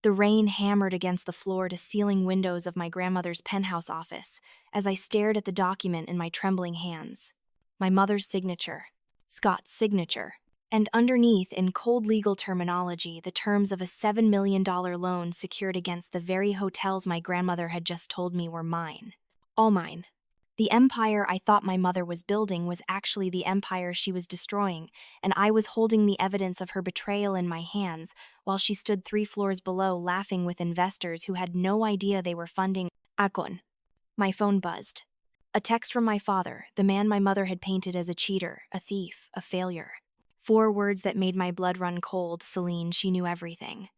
The rain hammered against the floor-to-ceiling windows of my grandmother's penthouse office as I stared at the document in my trembling hands. My mother's signature. Scott's signature. And underneath, in cold legal terminology, the terms of a $7 million loan secured against the very hotels my grandmother had just told me were mine. All mine. The empire I thought my mother was building was actually the empire she was destroying, and I was holding the evidence of her betrayal in my hands while she stood 3 floors below laughing with investors who had no idea they were funding Akon. My phone buzzed. A text from my father, the man my mother had painted as a cheater, a thief, a failure. 4 words that made my blood run cold. Celine, she knew everything.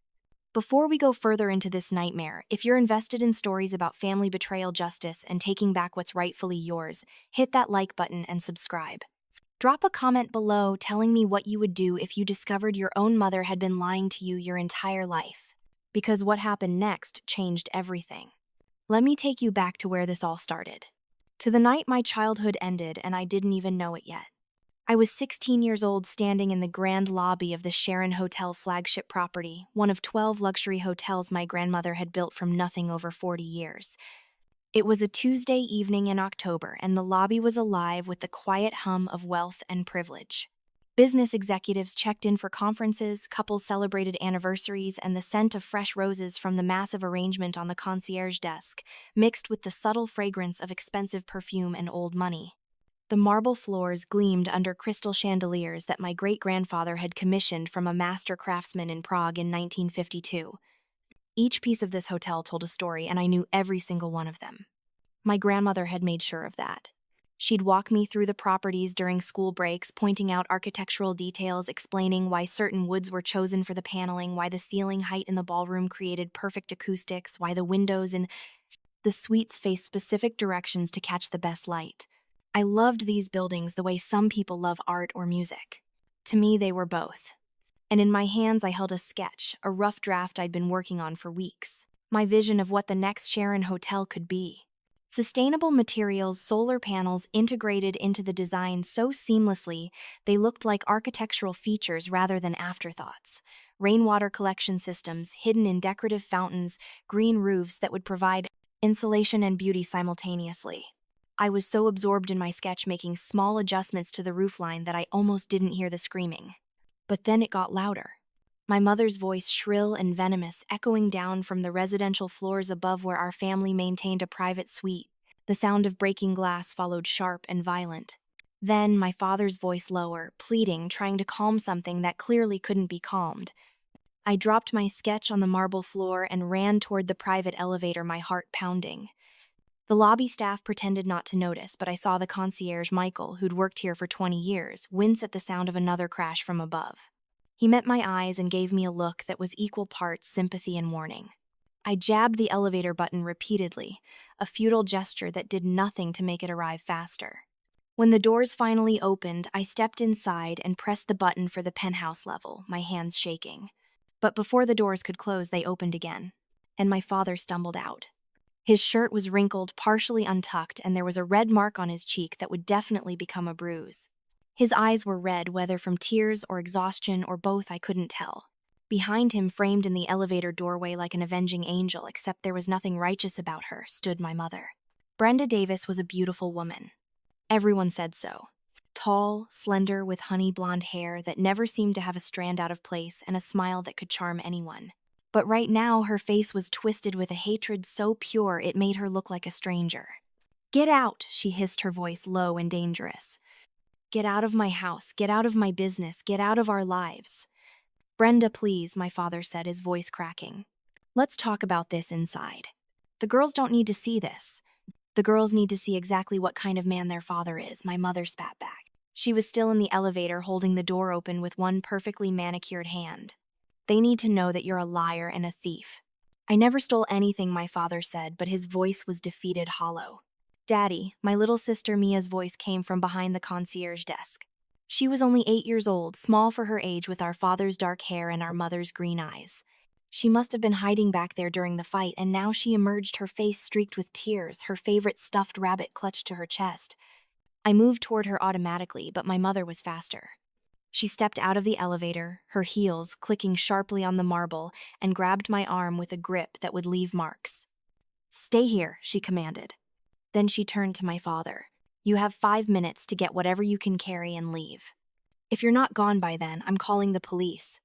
Before we go further into this nightmare, if you're invested in stories about family betrayal, justice, and taking back what's rightfully yours, hit that like button and subscribe. Drop a comment below telling me what you would do if you discovered your own mother had been lying to you your entire life. Because what happened next changed everything. Let me take you back to where this all started. To the night my childhood ended and I didn't even know it yet. I was 16 years old standing in the grand lobby of the Sharon Hotel flagship property, one of 12 luxury hotels my grandmother had built from nothing over 40 years. It was a Tuesday evening in October, and the lobby was alive with the quiet hum of wealth and privilege. Business executives checked in for conferences, couples celebrated anniversaries, and the scent of fresh roses from the massive arrangement on the concierge desk mixed with the subtle fragrance of expensive perfume and old money. The marble floors gleamed under crystal chandeliers that my great-grandfather had commissioned from a master craftsman in Prague in 1952. Each piece of this hotel told a story, and I knew every single one of them. My grandmother had made sure of that. She'd walk me through the properties during school breaks, pointing out architectural details, explaining why certain woods were chosen for the paneling, why the ceiling height in the ballroom created perfect acoustics, why the windows in the suites faced specific directions to catch the best light. I loved these buildings the way some people love art or music. To me, they were both. And in my hands, I held a sketch, a rough draft I'd been working on for weeks. My vision of what the next Sharon Hotel could be. Sustainable materials, solar panels integrated into the design so seamlessly, they looked like architectural features rather than afterthoughts. Rainwater collection systems, hidden in decorative fountains, green roofs that would provide insulation and beauty simultaneously. I was so absorbed in my sketch making small adjustments to the roofline that I almost didn't hear the screaming. But then it got louder. My mother's voice, shrill and venomous, echoing down from the residential floors above where our family maintained a private suite. The sound of breaking glass followed sharp and violent. Then my father's voice lower, pleading, trying to calm something that clearly couldn't be calmed. I dropped my sketch on the marble floor and ran toward the private elevator, my heart pounding. The lobby staff pretended not to notice, but I saw the concierge, Michael, who'd worked here for 20 years, wince at the sound of another crash from above. He met my eyes and gave me a look that was equal parts sympathy and warning. I jabbed the elevator button repeatedly, a futile gesture that did nothing to make it arrive faster. When the doors finally opened, I stepped inside and pressed the button for the penthouse level, my hands shaking. But before the doors could close, they opened again, and my father stumbled out. His shirt was wrinkled, partially untucked, and there was a red mark on his cheek that would definitely become a bruise. His eyes were red, whether from tears or exhaustion or both, I couldn't tell. Behind him, framed in the elevator doorway like an avenging angel, except there was nothing righteous about her, stood my mother. Brenda Davis was a beautiful woman. Everyone said so. Tall, slender, with honey blonde hair that never seemed to have a strand out of place and a smile that could charm anyone. But right now, her face was twisted with a hatred so pure it made her look like a stranger. "Get out," she hissed, her voice low and dangerous. "Get out of my house, get out of my business, get out of our lives." "Brenda, please," my father said, his voice cracking. "Let's talk about this inside. The girls don't need to see this. The girls need to see exactly what kind of man their father is," my mother spat back. She was still in the elevator, holding the door open with one perfectly manicured hand. "They need to know that you're a liar and a thief." "I never stole anything," my father said, but his voice was defeated, hollow. "Daddy," my little sister Mia's voice came from behind the concierge desk. She was only 8 years old, small for her age, with our father's dark hair and our mother's green eyes. She must have been hiding back there during the fight, and now she emerged, her face streaked with tears, her favorite stuffed rabbit clutched to her chest. I moved toward her automatically, but my mother was faster. She stepped out of the elevator, her heels clicking sharply on the marble, and grabbed my arm with a grip that would leave marks. "Stay here," she commanded. Then she turned to my father. "You have 5 minutes to get whatever you can carry and leave. If you're not gone by then, I'm calling the police."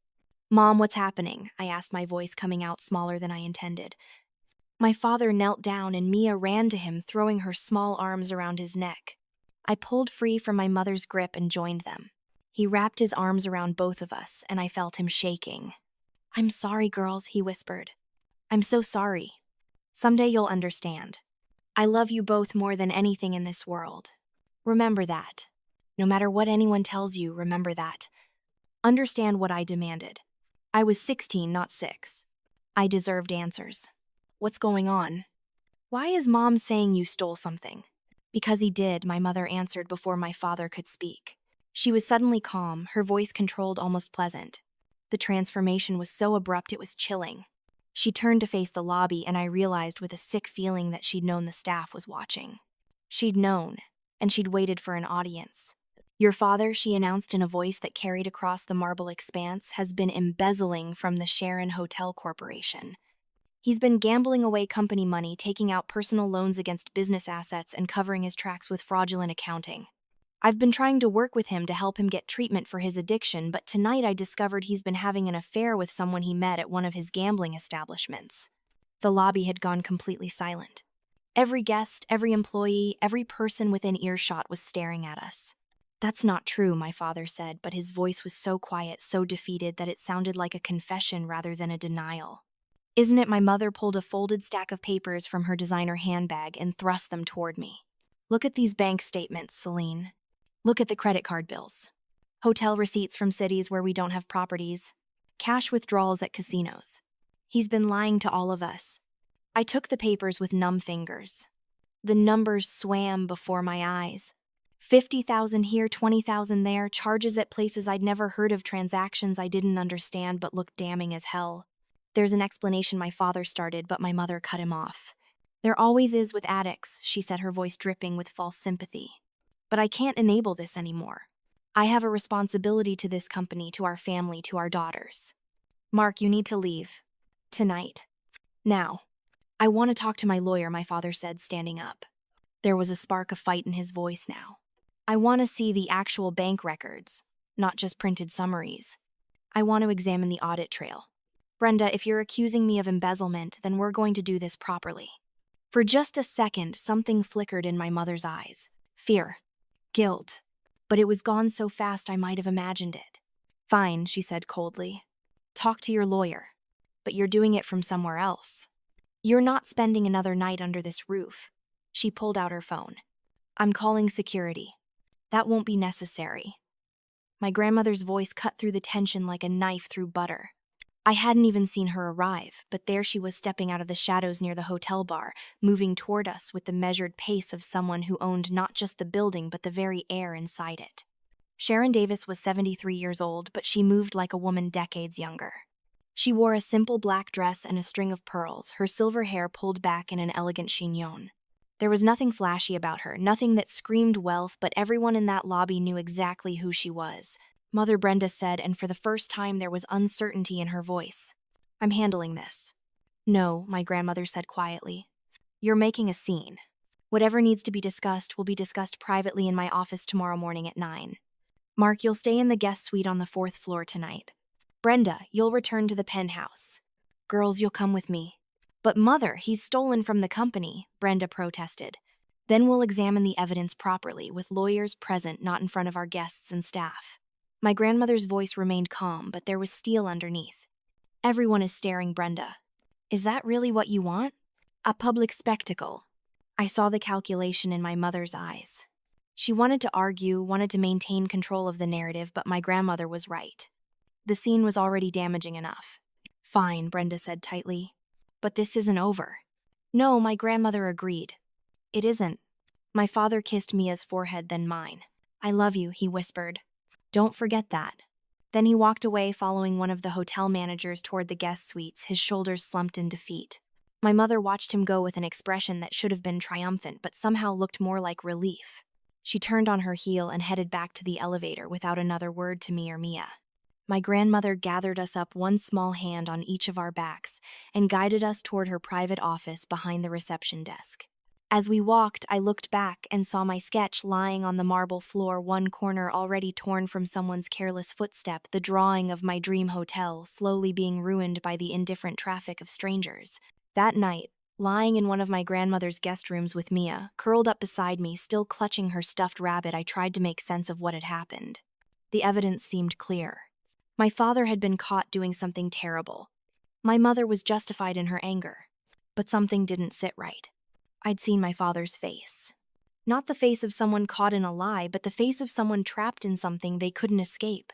"Mom, what's happening?" I asked, my voice coming out smaller than I intended. My father knelt down and Mia ran to him, throwing her small arms around his neck. I pulled free from my mother's grip and joined them. He wrapped his arms around both of us, and I felt him shaking. "I'm sorry, girls," he whispered. "I'm so sorry. Someday you'll understand. I love you both more than anything in this world. Remember that. No matter what anyone tells you, remember that. Understand what I demanded. I was 16, not 6. I deserved answers. What's going on? Why is Mom saying you stole something?" "Because he did," my mother answered before my father could speak. She was suddenly calm, her voice controlled, almost pleasant. The transformation was so abrupt it was chilling. She turned to face the lobby, and I realized with a sick feeling that she'd known the staff was watching. She'd known, and she'd waited for an audience. "Your father," she announced in a voice that carried across the marble expanse, "has been embezzling from the Sharon Hotel Corporation. He's been gambling away company money, taking out personal loans against business assets, and covering his tracks with fraudulent accounting. I've been trying to work with him to help him get treatment for his addiction, but tonight I discovered he's been having an affair with someone he met at one of his gambling establishments." The lobby had gone completely silent. Every guest, every employee, every person within earshot was staring at us. "That's not true," my father said, but his voice was so quiet, so defeated, that it sounded like a confession rather than a denial. "Isn't it?" My mother pulled a folded stack of papers from her designer handbag and thrust them toward me. "Look at these bank statements, Celine. Look at the credit card bills. Hotel receipts from cities where we don't have properties. Cash withdrawals at casinos. He's been lying to all of us." I took the papers with numb fingers. The numbers swam before my eyes. 50,000 here, 20,000 there, charges at places I'd never heard of, transactions I didn't understand but looked damning as hell. "There's an explanation," my father started, but my mother cut him off. "There always is with addicts," she said, her voice dripping with false sympathy. "But I can't enable this anymore. I have a responsibility to this company, to our family, to our daughters. Mark, you need to leave. Tonight. Now." "I want to talk to my lawyer," my father said, standing up. There was a spark of fight in his voice now. "I want to see the actual bank records, not just printed summaries. I want to examine the audit trail. Brenda, if you're accusing me of embezzlement, then we're going to do this properly." For just a second, something flickered in my mother's eyes. Fear. Guilt. But it was gone so fast I might have imagined it. "Fine," she said coldly. "Talk to your lawyer. But you're doing it from somewhere else. You're not spending another night under this roof." She pulled out her phone. "I'm calling security." "That won't be necessary." My grandmother's voice cut through the tension like a knife through butter. I hadn't even seen her arrive, but there she was, stepping out of the shadows near the hotel bar, moving toward us with the measured pace of someone who owned not just the building but the very air inside it. Sharon Davis was 73 years old, but she moved like a woman decades younger. She wore a simple black dress and a string of pearls, her silver hair pulled back in an elegant chignon. There was nothing flashy about her, nothing that screamed wealth, but everyone in that lobby knew exactly who she was. Mother Brenda said, and for the first time there was uncertainty in her voice. "I'm handling this." "No," my grandmother said quietly. "You're making a scene. Whatever needs to be discussed will be discussed privately in my office tomorrow morning at 9. Mark, you'll stay in the guest suite on the 4th floor tonight. Brenda, you'll return to the penthouse. Girls, you'll come with me." "But Mother, he's stolen from the company," Brenda protested. "Then we'll examine the evidence properly, with lawyers present, not in front of our guests and staff." My grandmother's voice remained calm, but there was steel underneath. "Everyone is staring, Brenda. Is that really what you want? A public spectacle?" I saw the calculation in my mother's eyes. She wanted to argue, wanted to maintain control of the narrative, but my grandmother was right. The scene was already damaging enough. "Fine," Brenda said tightly. "But this isn't over." "No," my grandmother agreed. "It isn't." My father kissed Mia's forehead, then mine. "I love you," he whispered. "Don't forget that." Then he walked away, following one of the hotel managers toward the guest suites, his shoulders slumped in defeat. My mother watched him go with an expression that should have been triumphant but somehow looked more like relief. She turned on her heel and headed back to the elevator without another word to me or Mia. My grandmother gathered us up, one small hand on each of our backs, and guided us toward her private office behind the reception desk. As we walked, I looked back and saw my sketch lying on the marble floor, one corner already torn from someone's careless footstep, the drawing of my dream hotel slowly being ruined by the indifferent traffic of strangers. That night, lying in one of my grandmother's guest rooms with Mia, curled up beside me, still clutching her stuffed rabbit, I tried to make sense of what had happened. The evidence seemed clear. My father had been caught doing something terrible. My mother was justified in her anger. But something didn't sit right. I'd seen my father's face. Not the face of someone caught in a lie, but the face of someone trapped in something they couldn't escape.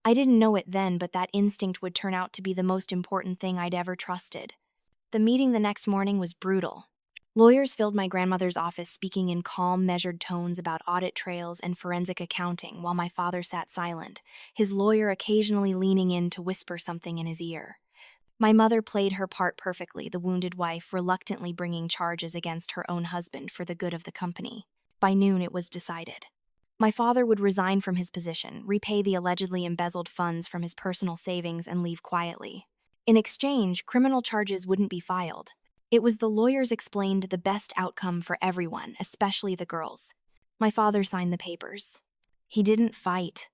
I didn't know it then, but that instinct would turn out to be the most important thing I'd ever trusted. The meeting the next morning was brutal. Lawyers filled my grandmother's office, speaking in calm, measured tones about audit trails and forensic accounting, while my father sat silent, his lawyer occasionally leaning in to whisper something in his ear. My mother played her part perfectly, the wounded wife reluctantly bringing charges against her own husband for the good of the company. By noon, it was decided. My father would resign from his position, repay the allegedly embezzled funds from his personal savings, and leave quietly. In exchange, criminal charges wouldn't be filed. It was, the lawyers explained, the best outcome for everyone, especially the girls. My father signed the papers. He didn't fight.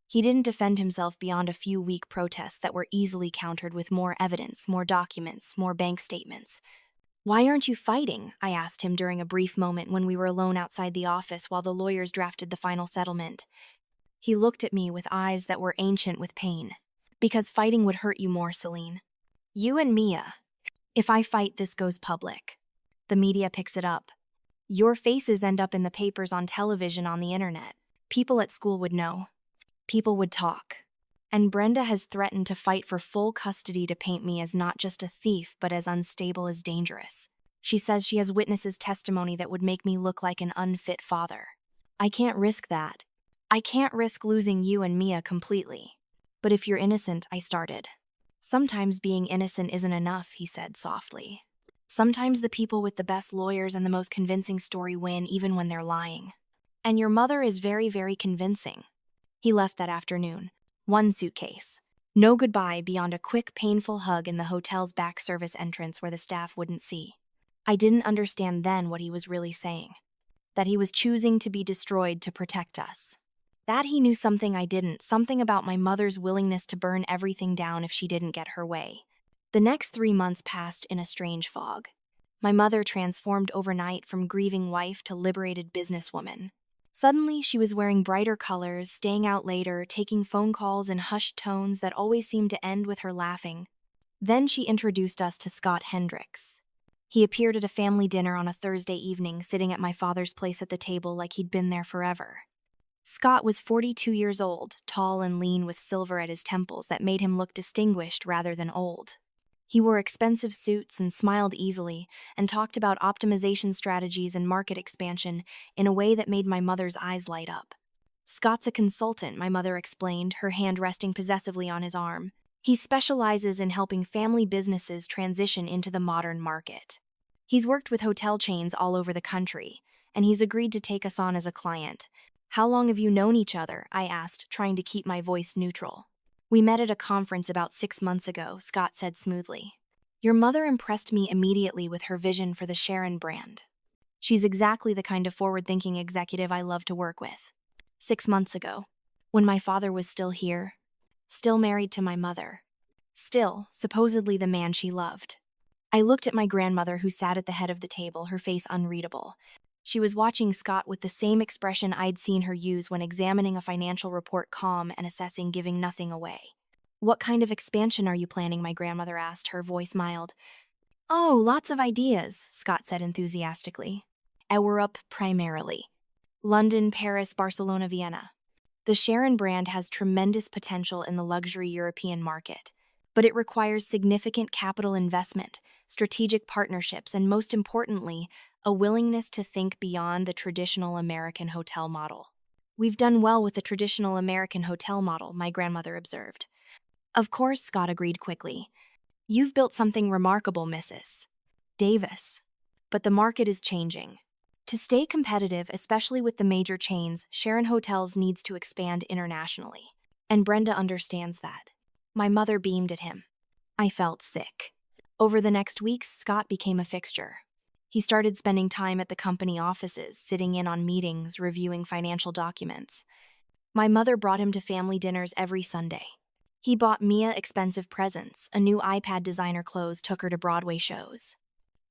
He didn't defend himself beyond a few weak protests that were easily countered with more evidence, more documents, more bank statements. "Why aren't you fighting?" I asked him during a brief moment when we were alone outside the office while the lawyers drafted the final settlement. He looked at me with eyes that were ancient with pain. "Because fighting would hurt you more, Celine. You and Mia. If I fight, this goes public. The media picks it up. Your faces end up in the papers, on television, on the internet. People at school would know. People would talk. And Brenda has threatened to fight for full custody to paint me as not just a thief, but as unstable as dangerous. She says she has witnesses' testimony that would make me look like an unfit father. I can't risk that. I can't risk losing you and Mia completely. But if you're innocent," I started. "Sometimes being innocent isn't enough," he said softly. "Sometimes the people with the best lawyers and the most convincing story win, even when they're lying. And your mother is very, very convincing." He left that afternoon. One suitcase. No goodbye beyond a quick, painful hug in the hotel's back service entrance where the staff wouldn't see. I didn't understand then what he was really saying. That he was choosing to be destroyed to protect us. That he knew something I didn't, something about my mother's willingness to burn everything down if she didn't get her way. The next 3 months passed in a strange fog. My mother transformed overnight from grieving wife to liberated businesswoman. Suddenly, she was wearing brighter colors, staying out later, taking phone calls in hushed tones that always seemed to end with her laughing. Then she introduced us to Scott Hendricks. He appeared at a family dinner on a Thursday evening, sitting at my father's place at the table like he'd been there forever. Scott was 42 years old, tall and lean with silver at his temples that made him look distinguished rather than old. He wore expensive suits and smiled easily, and talked about optimization strategies and market expansion in a way that made my mother's eyes light up. "Scott's a consultant," my mother explained, her hand resting possessively on his arm. "He specializes in helping family businesses transition into the modern market. He's worked with hotel chains all over the country, and he's agreed to take us on as a client." "How long have you known each other?" I asked, trying to keep my voice neutral. "We met at a conference about 6 months ago," Scott said smoothly. "Your mother impressed me immediately with her vision for the Sharon brand. She's exactly the kind of forward-thinking executive I love to work with." 6 months ago, when my father was still here, still married to my mother, still, supposedly, the man she loved. I looked at my grandmother, who sat at the head of the table, her face unreadable. She was watching Scott with the same expression I'd seen her use when examining a financial report, calm and assessing, giving nothing away. "What kind of expansion are you planning?" my grandmother asked, her voice mild. "Oh, lots of ideas," Scott said enthusiastically. "Europe primarily. London, Paris, Barcelona, Vienna. The Sharon brand has tremendous potential in the luxury European market, but it requires significant capital investment, strategic partnerships, and most importantly, a willingness to think beyond the traditional American hotel model." "We've done well with the traditional American hotel model," my grandmother observed. "Of course," Scott agreed quickly. "You've built something remarkable, Mrs. Davis. But the market is changing. To stay competitive, especially with the major chains, Sharon Hotels needs to expand internationally. And Brenda understands that. My mother beamed at him. I felt sick. Over the next weeks, Scott became a fixture. He started spending time at the company offices, sitting in on meetings, reviewing financial documents. My mother brought him to family dinners every Sunday. He bought Mia expensive presents, a new iPad designer clothes took her to Broadway shows.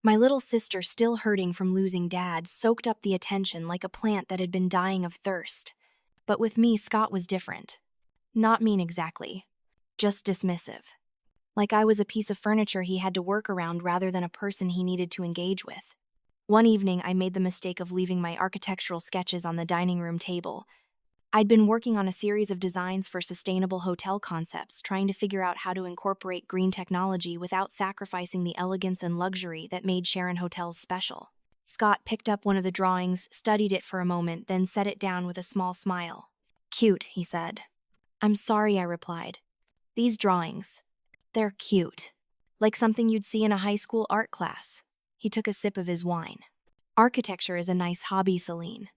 My little sister, still hurting from losing Dad, soaked up the attention like a plant that had been dying of thirst. But with me, Scott was different. Not mean exactly, just dismissive. Like I was a piece of furniture he had to work around rather than a person he needed to engage with. One evening, I made the mistake of leaving my architectural sketches on the dining room table. I'd been working on a series of designs for sustainable hotel concepts, trying to figure out how to incorporate green technology without sacrificing the elegance and luxury that made Sharon Hotels special. Scott picked up one of the drawings, studied it for a moment, then set it down with a small smile. "Cute," he said. "I'm sorry," I replied. "These drawings, they're cute. Like something you'd see in a high school art class." He took a sip of his wine. "Architecture is a nice hobby, Celine.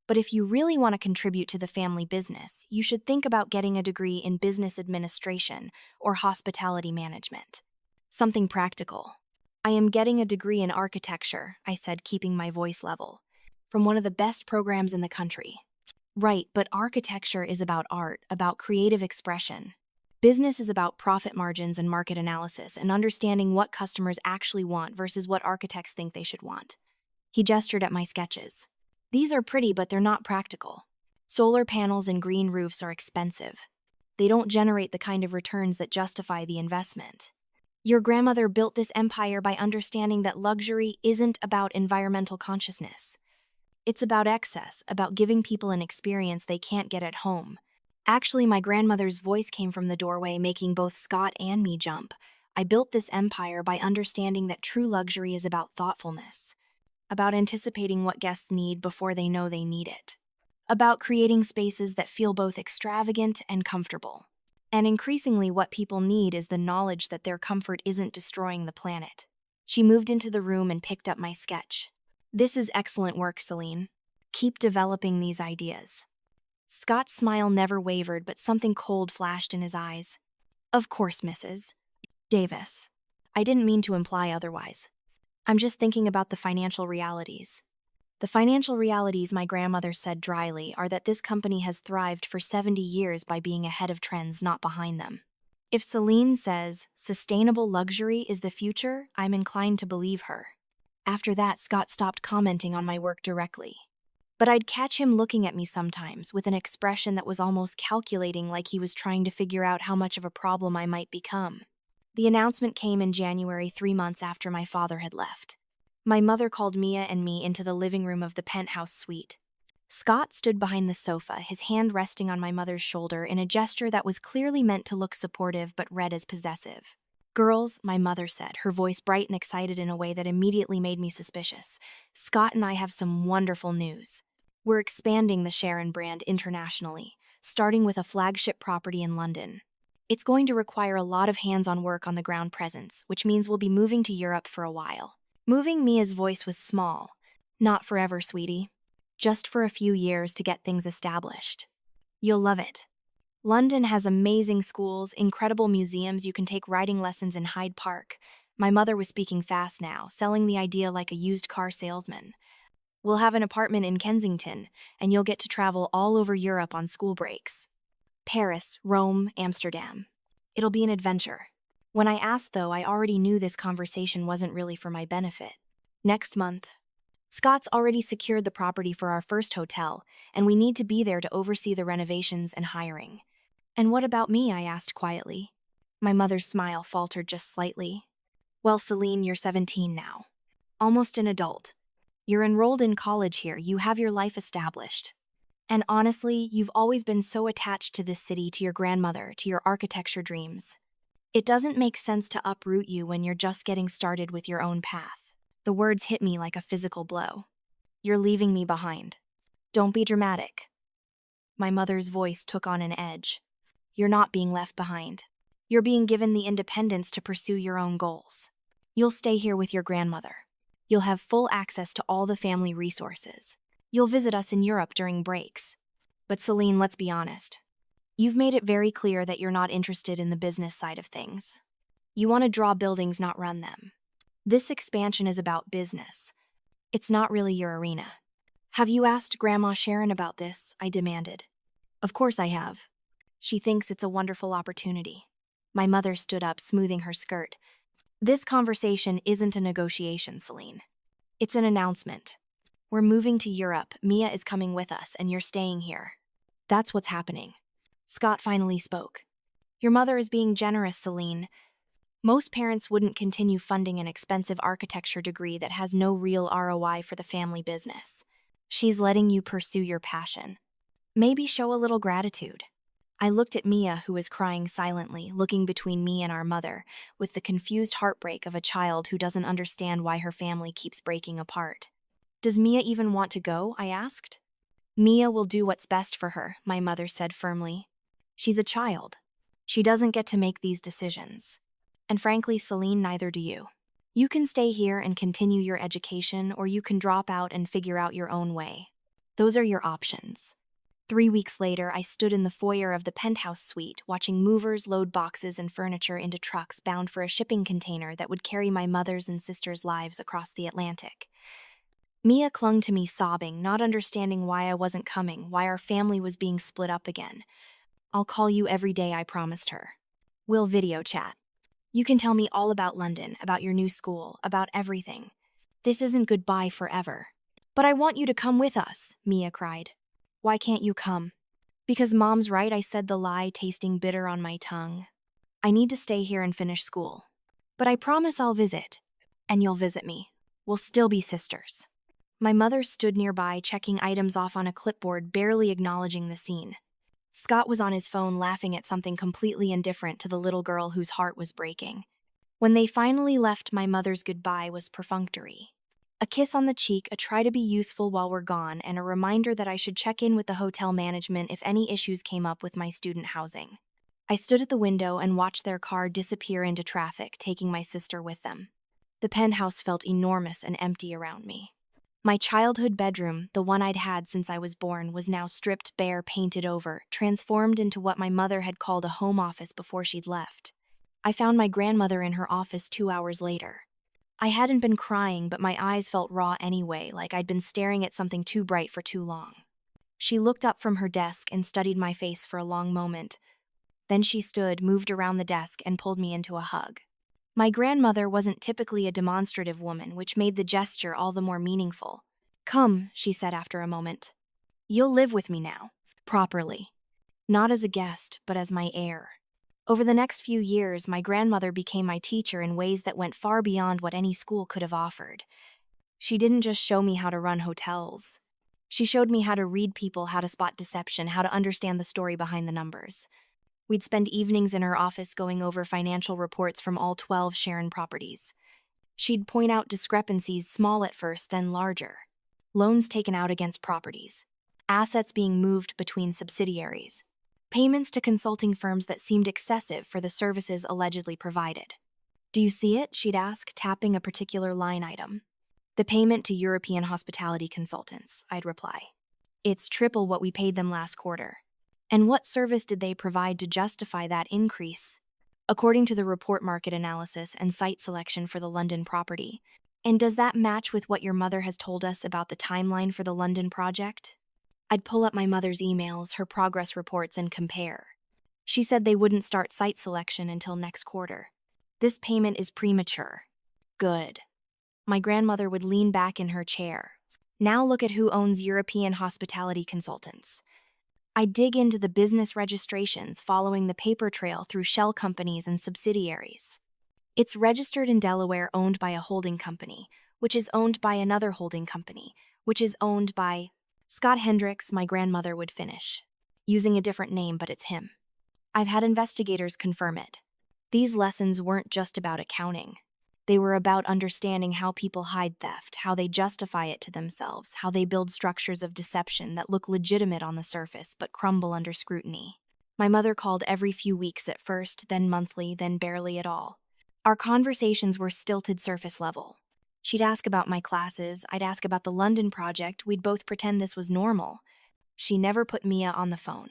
But if you really want to contribute to the family business, you should think about getting a degree in business administration or hospitality management. Something practical." "I am getting a degree in architecture," I said, keeping my voice level. "From one of the best programs in the country." "Right, but architecture is about art, about creative expression. Business is about profit margins and market analysis and understanding what customers actually want versus what architects think they should want." He gestured at my sketches. "These are pretty, but they're not practical. Solar panels and green roofs are expensive. They don't generate the kind of returns that justify the investment. Your grandmother built this empire by understanding that luxury isn't about environmental consciousness. It's about excess, about giving people an experience they can't get at home." Actually, my grandmother's voice came from the doorway, making both Scott and me jump. "I built this empire by understanding that true luxury is about thoughtfulness, about anticipating what guests need before they know they need it, about creating spaces that feel both extravagant and comfortable. And increasingly, what people need is the knowledge that their comfort isn't destroying the planet." She moved into the room and picked up my sketch. "This is excellent work, Celine. Keep developing these ideas." Scott's smile never wavered, but something cold flashed in his eyes. "Of course, Mrs. Davis. I didn't mean to imply otherwise. I'm just thinking about the financial realities." "The financial realities," my grandmother said dryly, "are that this company has thrived for 70 years by being ahead of trends, not behind them. If Celine says sustainable luxury is the future, I'm inclined to believe her." After that, Scott stopped commenting on my work directly. But I'd catch him looking at me sometimes with an expression that was almost calculating, like he was trying to figure out how much of a problem I might become. The announcement came in January, 3 months after my father had left. My mother called Mia and me into the living room of the penthouse suite. Scott stood behind the sofa, his hand resting on my mother's shoulder in a gesture that was clearly meant to look supportive but read as possessive. "Girls," my mother said, her voice bright and excited in a way that immediately made me suspicious, "Scott and I have some wonderful news. We're expanding the Sharon brand internationally, starting with a flagship property in London. It's going to require a lot of hands-on work on the ground presence, which means we'll be moving to Europe for a while." Mia's voice was small. "Not forever, sweetie. Just for a few years to get things established. You'll love it. London has amazing schools, incredible museums. You can take riding lessons in Hyde Park." My mother was speaking fast now, selling the idea like a used car salesman. "We'll have an apartment in Kensington, and you'll get to travel all over Europe on school breaks. Paris, Rome, Amsterdam. It'll be an adventure." When I asked, though, I already knew this conversation wasn't really for my benefit. "Next month. Scott's already secured the property for our first hotel, and we need to be there to oversee the renovations and hiring." "And what about me?" I asked quietly. My mother's smile faltered just slightly. "Well, Celine, you're 17 now. Almost an adult. You're enrolled in college here, you have your life established. And honestly, you've always been so attached to this city, to your grandmother, to your architecture dreams. It doesn't make sense to uproot you when you're just getting started with your own path." The words hit me like a physical blow. "You're leaving me behind. Don't be dramatic." My mother's voice took on an edge. "You're not being left behind. You're being given the independence to pursue your own goals. You'll stay here with your grandmother. You'll have full access to all the family resources. You'll visit us in Europe during breaks. But Celine, let's be honest. You've made it very clear that you're not interested in the business side of things. You want to draw buildings, not run them. This expansion is about business. It's not really your arena. Have you asked Grandma Sharon about this? I demanded. Of course I have. She thinks it's a wonderful opportunity. My mother stood up, smoothing her skirt. This conversation isn't a negotiation, Celine. It's an announcement. We're moving to Europe. Mia is coming with us, and you're staying here. That's what's happening. Scott finally spoke. Your mother is being generous, Celine. Most parents wouldn't continue funding an expensive architecture degree that has no real ROI for the family business. She's letting you pursue your passion. Maybe show a little gratitude. I looked at Mia, who was crying silently, looking between me and our mother, with the confused heartbreak of a child who doesn't understand why her family keeps breaking apart. Does Mia even want to go? I asked. Mia will do what's best for her, my mother said firmly. She's a child. She doesn't get to make these decisions. And frankly, Celine, neither do you. You can stay here and continue your education, or you can drop out and figure out your own way. Those are your options. 3 weeks later, I stood in the foyer of the penthouse suite, watching movers load boxes and furniture into trucks bound for a shipping container that would carry my mother's and sister's lives across the Atlantic. Mia clung to me, sobbing, not understanding why I wasn't coming, why our family was being split up again. I'll call you every day, I promised her. We'll video chat. You can tell me all about London, about your new school, about everything. This isn't goodbye forever. But I want you to come with us, Mia cried. Why can't you come? Because Mom's right, I said, the lie tasting bitter on my tongue. I need to stay here and finish school. But I promise I'll visit. And you'll visit me. We'll still be sisters. My mother stood nearby, checking items off on a clipboard, barely acknowledging the scene. Scott was on his phone, laughing at something completely indifferent to the little girl whose heart was breaking. When they finally left, my mother's goodbye was perfunctory. A kiss on the cheek, a try to be useful while we're gone, and a reminder that I should check in with the hotel management if any issues came up with my student housing. I stood at the window and watched their car disappear into traffic, taking my sister with them. The penthouse felt enormous and empty around me. My childhood bedroom, the one I'd had since I was born, was now stripped bare, painted over, transformed into what my mother had called a home office before she'd left. I found my grandmother in her office 2 hours later. I hadn't been crying, but my eyes felt raw anyway, like I'd been staring at something too bright for too long. She looked up from her desk and studied my face for a long moment. Then she stood, moved around the desk, and pulled me into a hug. My grandmother wasn't typically a demonstrative woman, which made the gesture all the more meaningful. Come, she said after a moment. You'll live with me now, properly. Not as a guest, but as my heir. Over the next few years, my grandmother became my teacher in ways that went far beyond what any school could have offered. She didn't just show me how to run hotels. She showed me how to read people, how to spot deception, how to understand the story behind the numbers. We'd spend evenings in her office going over financial reports from all 12 Sharon properties. She'd point out discrepancies, small at first, then larger. Loans taken out against properties. Assets being moved between subsidiaries. Payments to consulting firms that seemed excessive for the services allegedly provided. Do you see it? She'd ask, tapping a particular line item. The payment to European hospitality consultants, I'd reply. It's triple what we paid them last quarter. And what service did they provide to justify that increase? According to the report, market analysis and site selection for the London property. And does that match with what your mother has told us about the timeline for the London project? I'd pull up my mother's emails, her progress reports, and compare. She said they wouldn't start site selection until next quarter. This payment is premature. Good. My grandmother would lean back in her chair. Now look at who owns European hospitality consultants. I dig into the business registrations, following the paper trail through shell companies and subsidiaries. It's registered in Delaware, owned by a holding company, which is owned by another holding company, which is owned by Scott Hendricks. My grandmother would finish, using a different name, but it's him. I've had investigators confirm it. These lessons weren't just about accounting. They were about understanding how people hide theft, how they justify it to themselves, how they build structures of deception that look legitimate on the surface but crumble under scrutiny. My mother called every few weeks at first, then monthly, then barely at all. Our conversations were stilted, surface level. She'd ask about my classes, I'd ask about the London project, we'd both pretend this was normal. She never put Mia on the phone.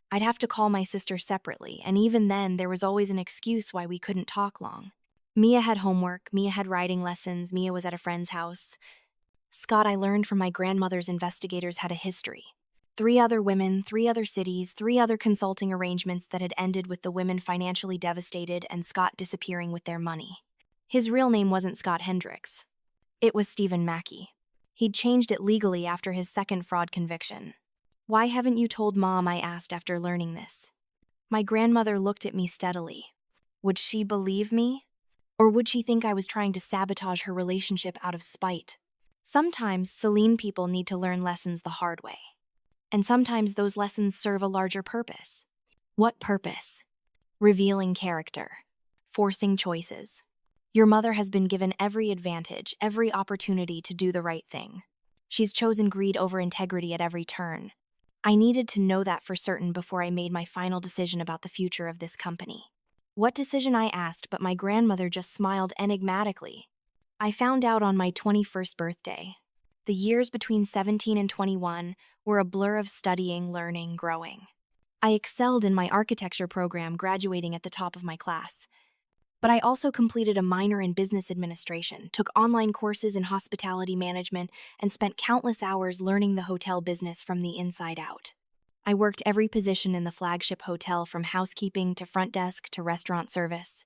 I'd have to call my sister separately, and even then, there was always an excuse why we couldn't talk long. Mia had homework, Mia had writing lessons, Mia was at a friend's house. Scott, I learned from my grandmother's investigators, had a history. 3 other women, 3 other cities, 3 other consulting arrangements that had ended with the women financially devastated and Scott disappearing with their money. His real name wasn't Scott Hendricks. It was Stephen Mackey. He'd changed it legally after his second fraud conviction. "Why haven't you told Mom?" I asked after learning this. My grandmother looked at me steadily. Would she believe me? Or would she think I was trying to sabotage her relationship out of spite? Sometimes Celine people need to learn lessons the hard way. And sometimes those lessons serve a larger purpose. What purpose? Revealing character. Forcing choices. Your mother has been given every advantage, every opportunity to do the right thing. She's chosen greed over integrity at every turn. I needed to know that for certain before I made my final decision about the future of this company. What decision, I asked, but my grandmother just smiled enigmatically. I found out on my 21st birthday. The years between 17 and 21 were a blur of studying, learning, growing. I excelled in my architecture program, graduating at the top of my class. But I also completed a minor in business administration, took online courses in hospitality management, and spent countless hours learning the hotel business from the inside out. I worked every position in the flagship hotel, from housekeeping to front desk to restaurant service.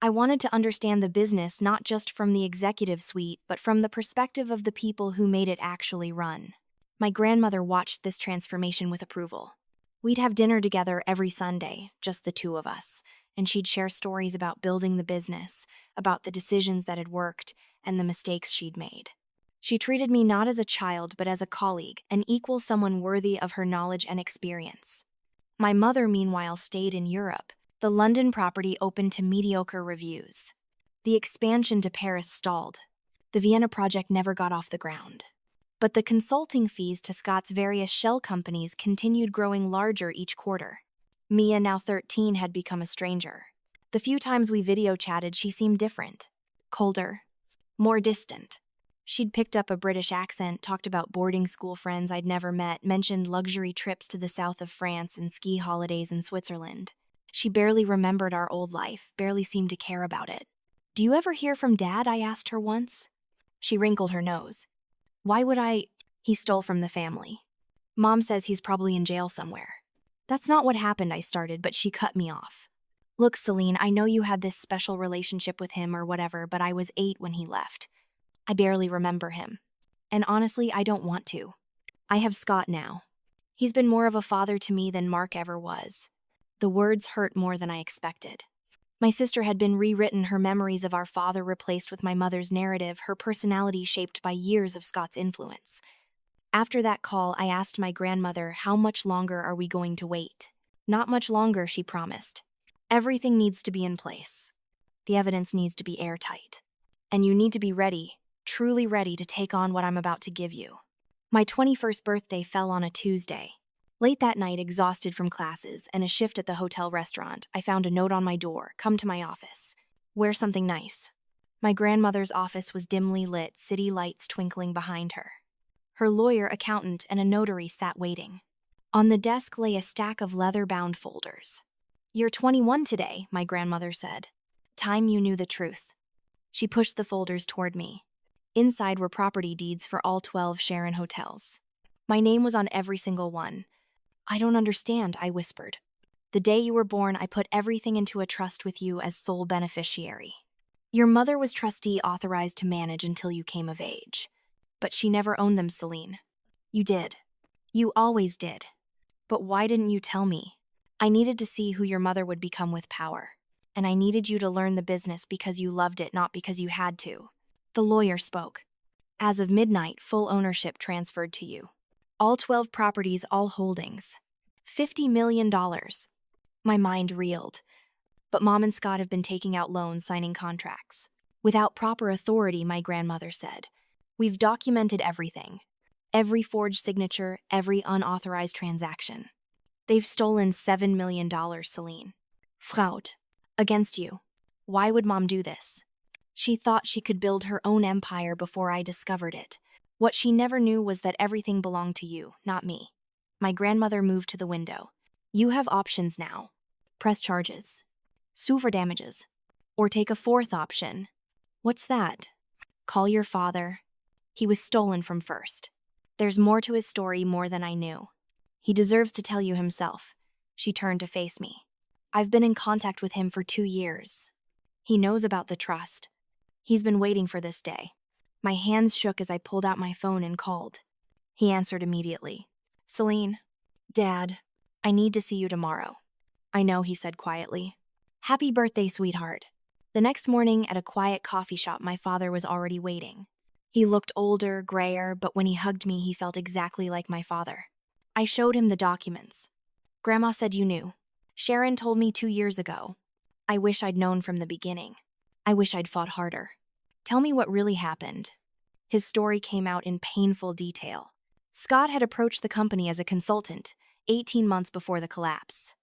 I wanted to understand the business not just from the executive suite, but from the perspective of the people who made it actually run. My grandmother watched this transformation with approval. We'd have dinner together every Sunday, just the 2 of us, and she'd share stories about building the business, about the decisions that had worked, and the mistakes she'd made. She treated me not as a child, but as a colleague, an equal, someone worthy of her knowledge and experience. My mother, meanwhile, stayed in Europe. The London property opened to mediocre reviews. The expansion to Paris stalled. The Vienna project never got off the ground. But the consulting fees to Scott's various shell companies continued growing larger each quarter. Mia, now 13, had become a stranger. The few times we video chatted, she seemed different. Colder. More distant. She'd picked up a British accent, talked about boarding school friends I'd never met, mentioned luxury trips to the south of France and ski holidays in Switzerland. She barely remembered our old life, barely seemed to care about it. "Do you ever hear from Dad?" I asked her once. She wrinkled her nose. "Why would I?" "He stole from the family. Mom says he's probably in jail somewhere." "That's not what happened," I started, but she cut me off. "Look, Celine, I know you had this special relationship with him or whatever, but I was 8 when he left. I barely remember him. And honestly, I don't want to. I have Scott now. He's been more of a father to me than Mark ever was." The words hurt more than I expected. My sister had been rewritten, her memories of our father replaced with my mother's narrative, her personality shaped by years of Scott's influence. After that call, I asked my grandmother, "How much longer are we going to wait?" "Not much longer," she promised. "Everything needs to be in place. The evidence needs to be airtight. And you need to be ready, truly ready to take on what I'm about to give you." My 21st birthday fell on a Tuesday. Late that night, exhausted from classes and a shift at the hotel restaurant, I found a note on my door, "Come to my office. Wear something nice." My grandmother's office was dimly lit, city lights twinkling behind her. Her lawyer, accountant, and a notary sat waiting. On the desk lay a stack of leather-bound folders. "You're 21 today," my grandmother said. "Time you knew the truth." She pushed the folders toward me. Inside were property deeds for all 12 Sharon hotels. My name was on every single one. "I don't understand," I whispered. "The day you were born, I put everything into a trust with you as sole beneficiary. Your mother was trustee authorized to manage until you came of age. But she never owned them, Celine. You did. You always did. But why didn't you tell me? I needed to see who your mother would become with power. And I needed you to learn the business because you loved it, not because you had to." The lawyer spoke. "As of midnight, full ownership transferred to you. All 12 properties, all holdings. $50 million. My mind reeled. "But Mom and Scott have been taking out loans, signing contracts. Without proper authority," my grandmother said. "We've documented everything. Every forged signature, every unauthorized transaction. They've stolen $7 million, Celine. Fraud. Against you. Why would Mom do this?" She thought she could build her own empire before I discovered it. What she never knew was that everything belonged to you, not me. My grandmother moved to the window. You have options now. Press charges. Sue for damages. Or take a fourth option. What's that? Call your father. He was stolen from first. There's more to his story more than I knew. He deserves to tell you himself. She turned to face me. I've been in contact with him for 2 years. He knows about the trust. He's been waiting for this day. My hands shook as I pulled out my phone and called. He answered immediately. Celine, Dad, I need to see you tomorrow. I know, he said quietly. Happy birthday, sweetheart. The next morning at a quiet coffee shop, my father was already waiting. He looked older, grayer, but when he hugged me, he felt exactly like my father. I showed him the documents. Grandma said you knew. Sharon told me 2 years ago. I wish I'd known from the beginning. I wish I'd fought harder. Tell me what really happened. His story came out in painful detail. Scott had approached the company as a consultant 18 months before the collapse.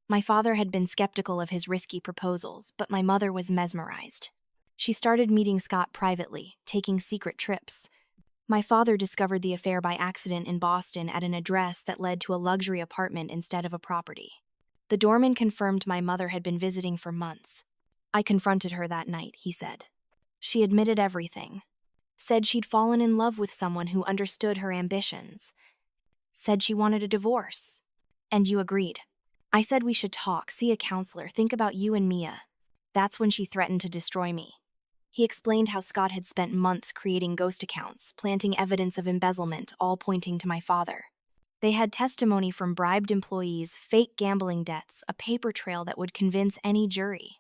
My father had been skeptical of his risky proposals, but my mother was mesmerized. She started meeting Scott privately, taking secret trips. My father discovered the affair by accident in Boston at an address that led to a luxury apartment instead of a property. The doorman confirmed my mother had been visiting for months. I confronted her that night, he said. She admitted everything. Said she'd fallen in love with someone who understood her ambitions. Said she wanted a divorce. And you agreed. I said we should talk, see a counselor, think about you and Mia. That's when she threatened to destroy me. He explained how Scott had spent months creating ghost accounts, planting evidence of embezzlement, all pointing to my father. They had testimony from bribed employees, fake gambling debts, a paper trail that would convince any jury.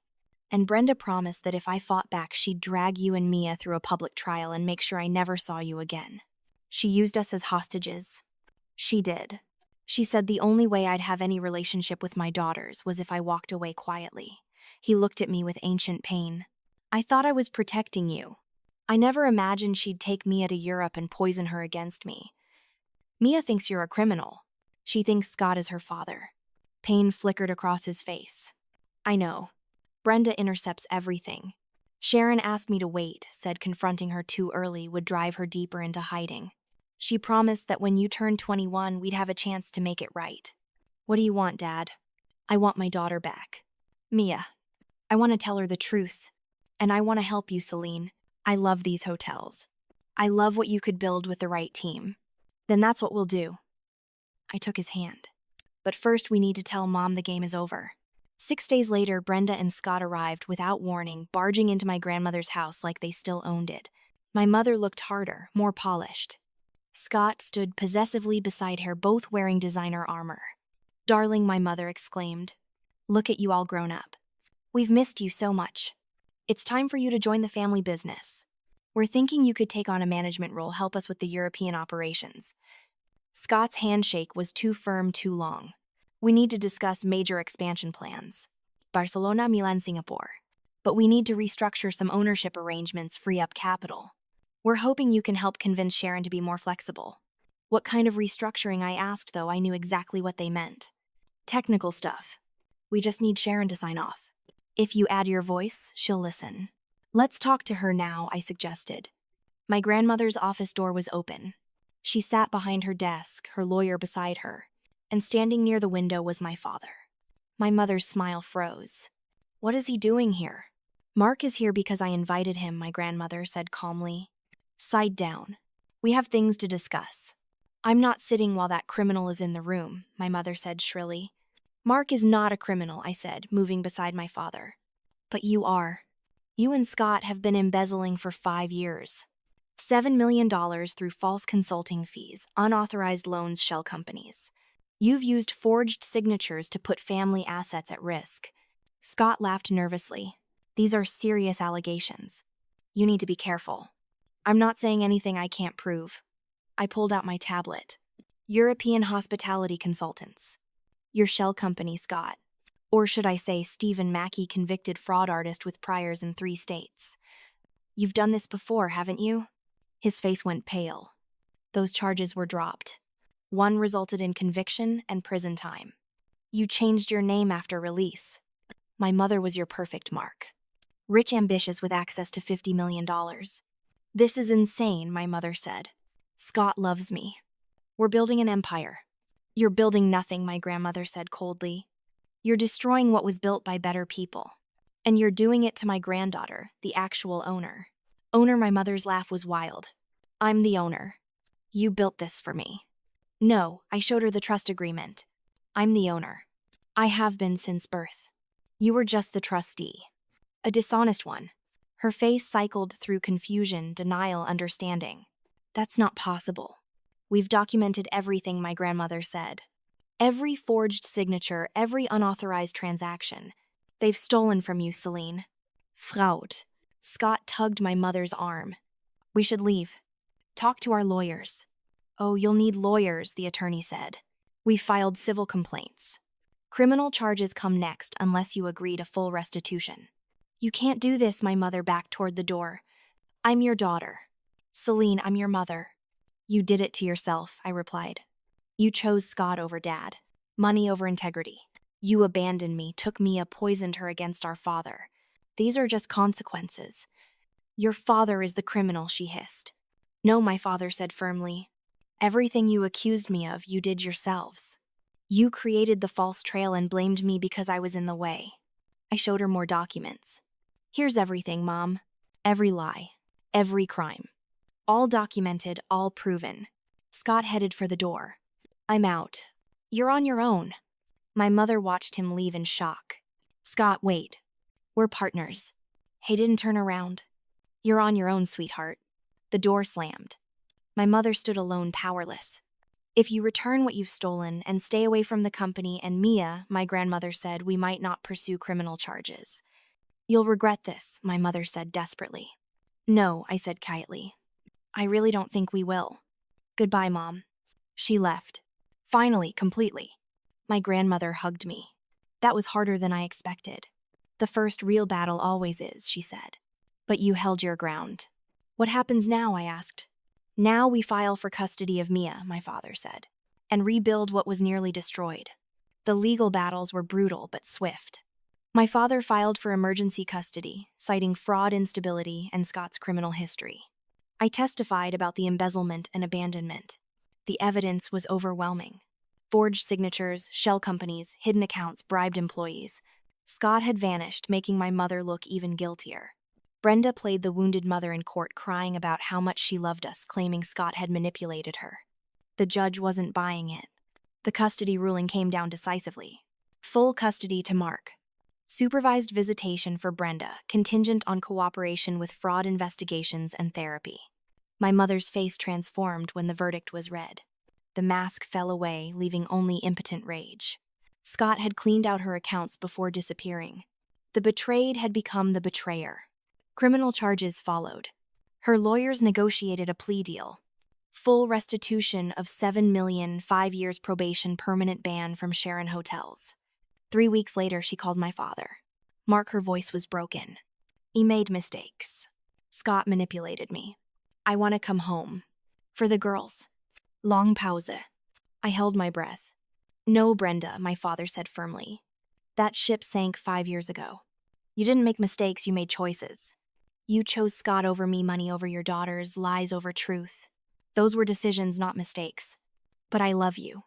And Brenda promised that if I fought back, she'd drag you and Mia through a public trial and make sure I never saw you again. She used us as hostages. She did. She said the only way I'd have any relationship with my daughters was if I walked away quietly. He looked at me with ancient pain. I thought I was protecting you. I never imagined she'd take Mia to Europe and poison her against me. Mia thinks you're a criminal. She thinks Scott is her father. Pain flickered across his face. I know. Brenda intercepts everything. Sharon asked me to wait, said confronting her too early would drive her deeper into hiding. She promised that when you turned 21, we'd have a chance to make it right. What do you want, Dad? I want my daughter back. Mia. I want to tell her the truth. And I want to help you, Celine. I love these hotels. I love what you could build with the right team. Then that's what we'll do. I took his hand. But first we need to tell Mom the game is over. 6 days later, Brenda and Scott arrived without warning, barging into my grandmother's house like they still owned it. My mother looked harder, more polished. Scott stood possessively beside her, both wearing designer armor. Darling, my mother exclaimed. Look at you all grown up. We've missed you so much. It's time for you to join the family business. We're thinking you could take on a management role, help us with the European operations. Scott's handshake was too firm, too long. We need to discuss major expansion plans. Barcelona, Milan, Singapore. But we need to restructure some ownership arrangements, free up capital. We're hoping you can help convince Sharon to be more flexible. What kind of restructuring, I asked, though I knew exactly what they meant. Technical stuff. We just need Sharon to sign off. If you add your voice, she'll listen. Let's talk to her now, I suggested. My grandmother's office door was open. She sat behind her desk, her lawyer beside her, and standing near the window was my father. My mother's smile froze. What is he doing here? Mark is here because I invited him, my grandmother said calmly. Side down. We have things to discuss. I'm not sitting while that criminal is in the room, my mother said shrilly. Mark is not a criminal, I said, moving beside my father. But you are. You and Scott have been embezzling for 5 years. $7 million through false consulting fees, unauthorized loans, shell companies. You've used forged signatures to put family assets at risk. Scott laughed nervously. These are serious allegations. You need to be careful. I'm not saying anything I can't prove. I pulled out my tablet. European Hospitality Consultants. Your shell company, Scott. Or should I say Stephen Mackey, convicted fraud artist with priors in 3 states. You've done this before, haven't you? His face went pale. Those charges were dropped. One resulted in conviction and prison time. You changed your name after release. My mother was your perfect mark. Rich ambitious with access to $50 million. This is insane, my mother said. Scott loves me. We're building an empire. You're building nothing, my grandmother said coldly. You're destroying what was built by better people. And you're doing it to my granddaughter, the actual owner. Owner, my mother's laugh was wild. I'm the owner. You built this for me. No, I showed her the trust agreement. I'm the owner. I have been since birth. You were just the trustee. A dishonest one. Her face cycled through confusion, denial, understanding. That's not possible. We've documented everything, my grandmother said. Every forged signature, every unauthorized transaction. They've stolen from you, Celine. Fraud. Scott tugged my mother's arm. We should leave. Talk to our lawyers. Oh, you'll need lawyers, the attorney said. We filed civil complaints. Criminal charges come next unless you agree to full restitution. You can't do this, my mother backed toward the door. I'm your daughter. Celine, I'm your mother. You did it to yourself, I replied. You chose Scott over Dad. Money over integrity. You abandoned me, took Mia, poisoned her against our father. These are just consequences. Your father is the criminal, she hissed. No, my father said firmly. Everything you accused me of, you did yourselves. You created the false trail and blamed me because I was in the way. I showed her more documents. Here's everything, Mom. Every lie. Every crime. All documented, all proven. Scott headed for the door. I'm out. You're on your own. My mother watched him leave in shock. Scott, wait. We're partners. He didn't turn around. You're on your own, sweetheart. The door slammed. My mother stood alone, powerless. If you return what you've stolen and stay away from the company and Mia, my grandmother said, we might not pursue criminal charges. You'll regret this, my mother said desperately. No, I said quietly. I really don't think we will. Goodbye, Mom. She left. Finally, completely. My grandmother hugged me. That was harder than I expected. The first real battle always is, she said. But you held your ground. What happens now, I asked. Now we file for custody of Mia, my father said, and rebuild what was nearly destroyed. The legal battles were brutal but swift. My father filed for emergency custody, citing fraud, instability, and Scott's criminal history. I testified about the embezzlement and abandonment. The evidence was overwhelming. Forged signatures, shell companies, hidden accounts, bribed employees. Scott had vanished, making my mother look even guiltier. Brenda played the wounded mother in court, crying about how much she loved us, claiming Scott had manipulated her. The judge wasn't buying it. The custody ruling came down decisively. Full custody to Mark. Supervised visitation for Brenda, contingent on cooperation with fraud investigations and therapy. My mother's face transformed when the verdict was read. The mask fell away, leaving only impotent rage. Scott had cleaned out her accounts before disappearing. The betrayed had become the betrayer. Criminal charges followed. Her lawyers negotiated a plea deal. Full restitution of $7 million, 5 years probation, permanent ban from Sharon hotels. 3 weeks later, she called my father. Mark, her voice was broken. He made mistakes. Scott manipulated me. I want to come home. For the girls. Long pause. I held my breath. No, Brenda, my father said firmly. That ship sank 5 years ago. You didn't make mistakes, you made choices. You chose Scott over me, money over your daughters, lies over truth. Those were decisions, not mistakes. But I love you.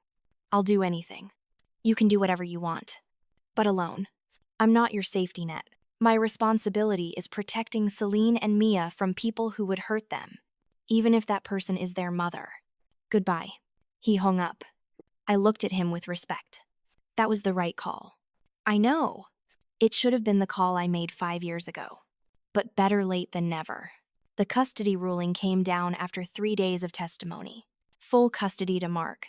I'll do anything. You can do whatever you want. But alone. I'm not your safety net. My responsibility is protecting Celine and Mia from people who would hurt them, even if that person is their mother. Goodbye. He hung up. I looked at him with respect. That was the right call. I know. It should have been the call I made 5 years ago. But better late than never. The custody ruling came down after 3 days of testimony. Full custody to Mark.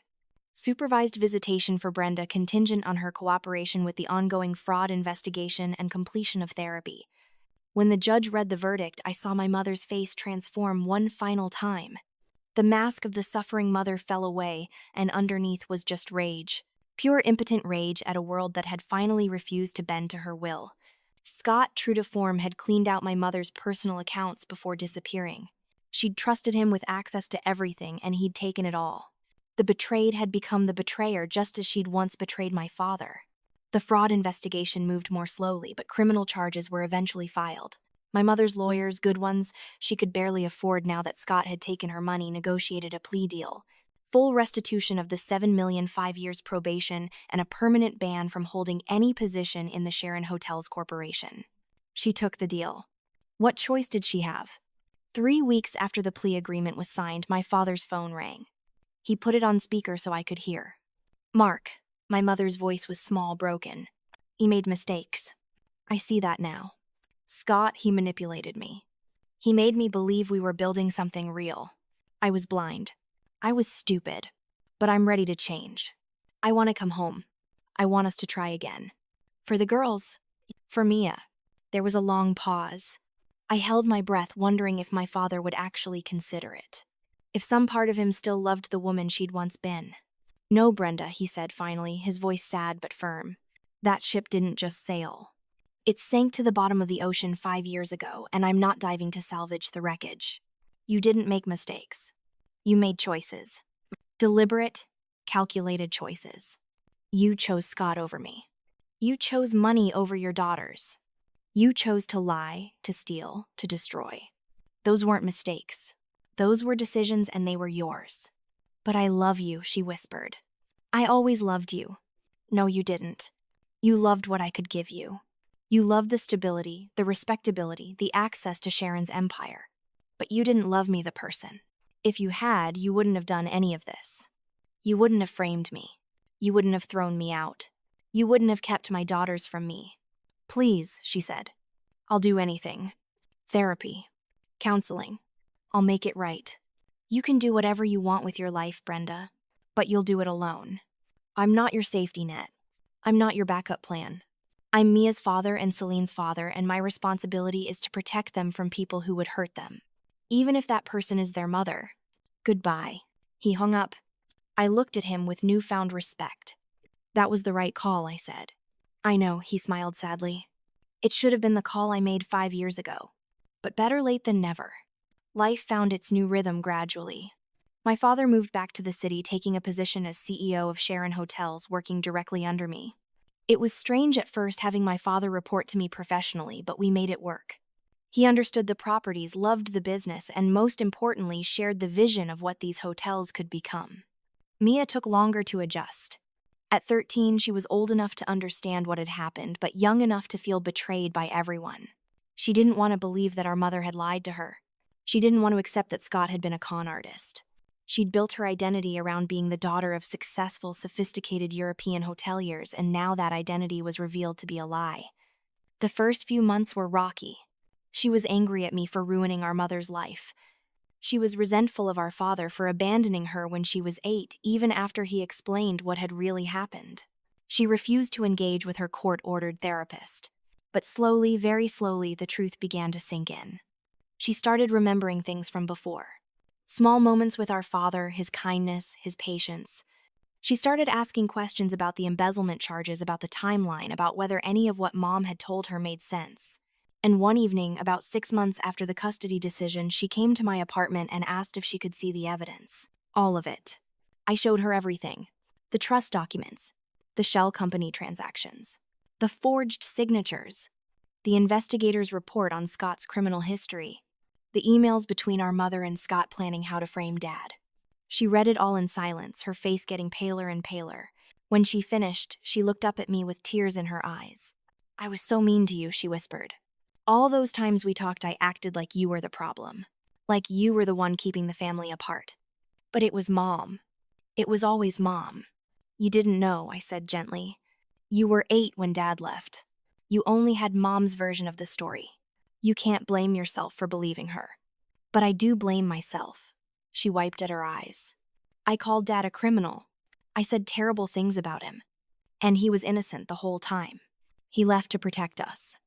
Supervised visitation for Brenda, contingent on her cooperation with the ongoing fraud investigation and completion of therapy. When the judge read the verdict, I saw my mother's face transform one final time. The mask of the suffering mother fell away, and underneath was just rage. Pure impotent rage at a world that had finally refused to bend to her will. Scott, true to form, had cleaned out my mother's personal accounts before disappearing. She'd trusted him with access to everything, and he'd taken it all. The betrayed had become the betrayer, just as she'd once betrayed my father. The fraud investigation moved more slowly, but criminal charges were eventually filed. My mother's lawyers, good ones she could barely afford now that Scott had taken her money, negotiated a plea deal. Full restitution of the $7 million, 5 years probation, and a permanent ban from holding any position in the Sharon Hotels Corporation. She took the deal. What choice did she have? 3 weeks after the plea agreement was signed, my father's phone rang. He put it on speaker so I could hear. Mark, my mother's voice was small, broken. He made mistakes. I see that now. Scott, he manipulated me. He made me believe we were building something real. I was blind. I was stupid. But I'm ready to change. I want to come home. I want us to try again. For the girls. For Mia. There was a long pause. I held my breath, wondering if my father would actually consider it. If some part of him still loved the woman she'd once been. No, Brenda, he said finally, his voice sad but firm. That ship didn't just sail. It sank to the bottom of the ocean 5 years ago, and I'm not diving to salvage the wreckage. You didn't make mistakes. You made choices. Deliberate, calculated choices. You chose Scott over me. You chose money over your daughters. You chose to lie, to steal, to destroy. Those weren't mistakes. Those were decisions, and they were yours. But I love you, she whispered. I always loved you. No, you didn't. You loved what I could give you. You loved the stability, the respectability, the access to Sharon's empire. But you didn't love me, the person. If you had, you wouldn't have done any of this. You wouldn't have framed me. You wouldn't have thrown me out. You wouldn't have kept my daughters from me. Please, she said. I'll do anything. Therapy. Counseling. I'll make it right. You can do whatever you want with your life, Brenda. But you'll do it alone. I'm not your safety net. I'm not your backup plan. I'm Mia's father and Celine's father, and my responsibility is to protect them from people who would hurt them. Even if that person is their mother. Goodbye. He hung up. I looked at him with newfound respect. That was the right call, I said. I know, he smiled sadly. It should have been the call I made 5 years ago. But better late than never. Life found its new rhythm gradually. My father moved back to the city, taking a position as CEO of Sharon Hotels, working directly under me. It was strange at first having my father report to me professionally, but we made it work. He understood the properties, loved the business, and most importantly, shared the vision of what these hotels could become. Mia took longer to adjust. At 13, she was old enough to understand what had happened, but young enough to feel betrayed by everyone. She didn't want to believe that our mother had lied to her. She didn't want to accept that Scott had been a con artist. She'd built her identity around being the daughter of successful, sophisticated European hoteliers, and now that identity was revealed to be a lie. The first few months were rocky. She was angry at me for ruining our mother's life. She was resentful of our father for abandoning her when she was 8, even after he explained what had really happened. She refused to engage with her court-ordered therapist. But slowly, very slowly, the truth began to sink in. She started remembering things from before. Small moments with our father, his kindness, his patience. She started asking questions about the embezzlement charges, about the timeline, about whether any of what Mom had told her made sense. And one evening, about 6 months after the custody decision, she came to my apartment and asked if she could see the evidence. All of it. I showed her everything. The trust documents. The shell company transactions. The forged signatures. The investigator's report on Scott's criminal history. The emails between our mother and Scott planning how to frame Dad. She read it all in silence, her face getting paler and paler. When she finished, she looked up at me with tears in her eyes. I was so mean to you, she whispered. All those times we talked, I acted like you were the problem. Like you were the one keeping the family apart. But it was Mom. It was always Mom. You didn't know, I said gently. You were 8 when Dad left. You only had Mom's version of the story. You can't blame yourself for believing her. But I do blame myself. She wiped at her eyes. I called Dad a criminal. I said terrible things about him. And he was innocent the whole time. He left to protect us.